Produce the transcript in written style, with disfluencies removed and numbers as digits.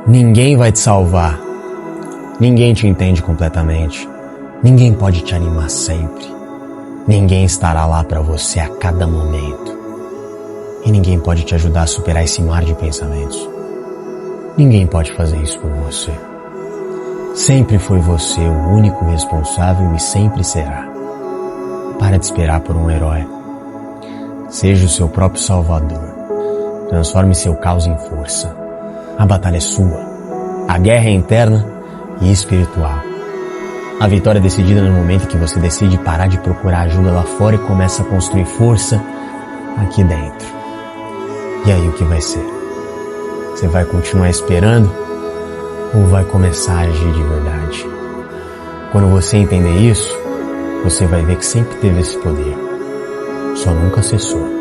Ninguém vai te salvar. Ninguém te entende completamente. Ninguém pode te animar sempre. Ninguém estará lá para você a cada momento. E ninguém pode te ajudar a superar esse mar de pensamentos. Ninguém pode fazer isso por você. Sempre foi você o único responsável e sempre será. Para de esperar por um herói. Seja o seu próprio salvador. Transforme seu caos em força. A batalha é sua. A guerra é interna e espiritual. A vitória é decidida no momento em que você decide parar de procurar ajuda lá fora e começa a construir força aqui dentro. E aí o que vai ser? Você vai continuar esperando ou vai começar a agir de verdade? Quando você entender isso, você vai ver que sempre teve esse poder. Só nunca acessou.